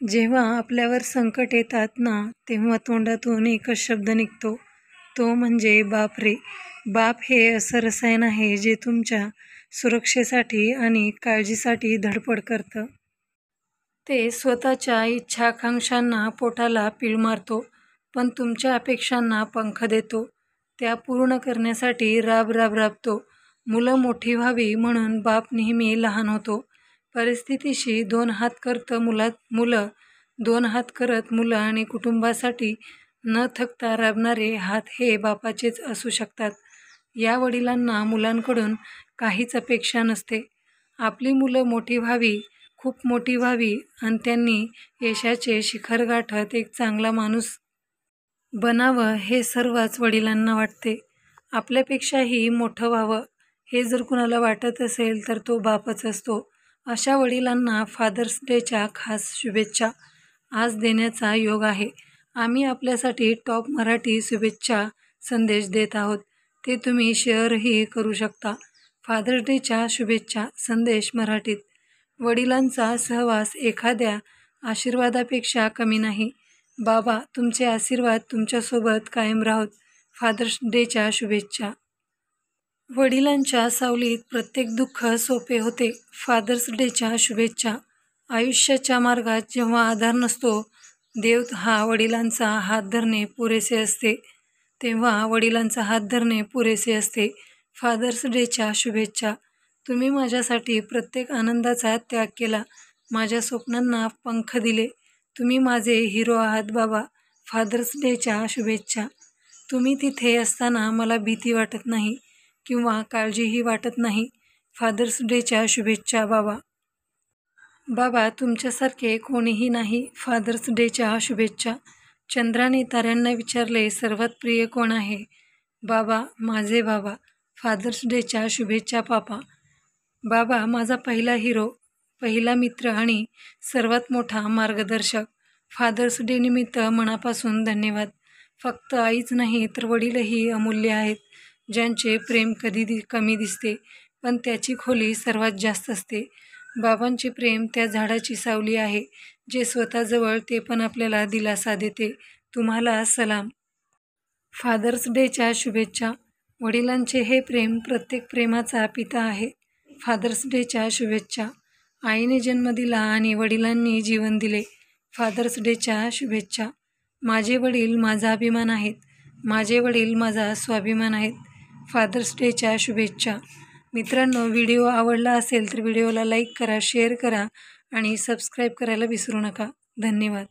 जेव्हा आपल्यावर संकट येतात ना, तेव्हा तोंडातून एकच शब्द निघतो, तो म्हणजे बाप रे. बाप हे असं रसायन आहे जे तुमच्या सुरक्षेसाठी आणि काळजीसाठी धडपड करतं. ते स्वतःच्या इच्छाकांक्षांना पोटाला पीळ मारतो, पण तुमच्या अपेक्षांना पंख देतो. त्या पूर्ण करण्यासाठी राब राब राबतो. मुलं मोठी व्हावी म्हणून बाप नेहमी लहान होतो. परिस्थितीशी दोन हात करतं मुलं दोन हात करत मुलं आणि कुटुंबासाठी न थकता राबणारे हात हे बापाचेच असू शकतात. या वडिलांना मुलांकडून काहीच अपेक्षा नसते. आपली मुलं मोठी व्हावी, खूप मोठी व्हावी आणि त्यांनी यशाचे शिखर गाठत एक चांगला माणूस बनावं हे सर्वच वडिलांना वाटते. आपल्यापेक्षाही मोठं व्हावं हे जर कुणाला वाटत असेल तर तो बापच असतो. अशा वडिलांना फादर्स डेच्या खास शुभेच्छा आज देण्याचा योग आहे. आम्ही आपल्यासाठी टॉप मराठी शुभेच्छा संदेश देत आहोत. ते तुम्ही शेअरही करू शकता. फादर्स डेच्या शुभेच्छा संदेश मराठीत. वडिलांचा सहवास एखाद्या आशीर्वादापेक्षा कमी नाही. बाबा, तुमचे आशीर्वाद तुमच्यासोबत कायम राहोत. फादर्स डेच्या शुभेच्छा. वडिलांच्या सावलीत प्रत्येक दुःख सोपे होते. फादर्स डेच्या शुभेच्छा. आयुष्याच्या मार्गात जेव्हा आधार नसतो, देव हा वडिलांचा हात धरणे पुरेसे असते. तेव्हा वडिलांचा हात धरणे पुरेसे असते. फादर्स डेच्या शुभेच्छा. तुम्ही माझ्यासाठी प्रत्येक आनंदाचा त्याग केला. माझ्या स्वप्नांना पंख दिले. तुम्ही माझे हिरो आहात बाबा. फादर्स डेच्या शुभेच्छा. तुम्ही तिथे असताना मला भीती वाटत नाही किंवा काळजीही वाटत नाही. फादर्स डेच्या शुभेच्छा बाबा. बाबा, तुमच्यासारखे कोणीही नाही. फादर्स डेच्या शुभेच्छा. चंद्राने ताऱ्यांना विचारले, सर्वात प्रिय कोण आहे? बाबा, माझे बाबा. फादर्स डेच्या शुभेच्छा पापा. बाबा, माझा पहिला हिरो, पहिला मित्र आणि सर्वात मोठा मार्गदर्शक. फादर्स डे निमित्त मनापासून धन्यवाद. फक्त आईच नाही तर वडीलही अमूल्य आहेत, ज्यांचे प्रेम कधी कमी दिसते पण त्याची खोली सर्वात जास्त असते. बाबांचे प्रेम त्या झाडाची सावली आहे जे स्वतःजवळ ते पण आपल्याला दिलासा देते. तुम्हाला सलाम. फादर्स डेच्या शुभेच्छा. वडिलांचे हे प्रेम प्रत्येक प्रेमाचा पिता आहे. फादर्स डेच्या शुभेच्छा. आईने जन्म दिला आणि वडिलांनी जीवन दिले. फादर्स डेच्या शुभेच्छा. माझे वडील माझा अभिमान आहेत. माझे वडील माझा स्वाभिमान आहेत. फादर्स डेच्या शुभेच्छा. मित्रांनो, व्हिडिओ आवडला असेल तर व्हिडिओला लाईक करा, शेअर करा आणि सबस्क्राईब करायला विसरू नका. धन्यवाद.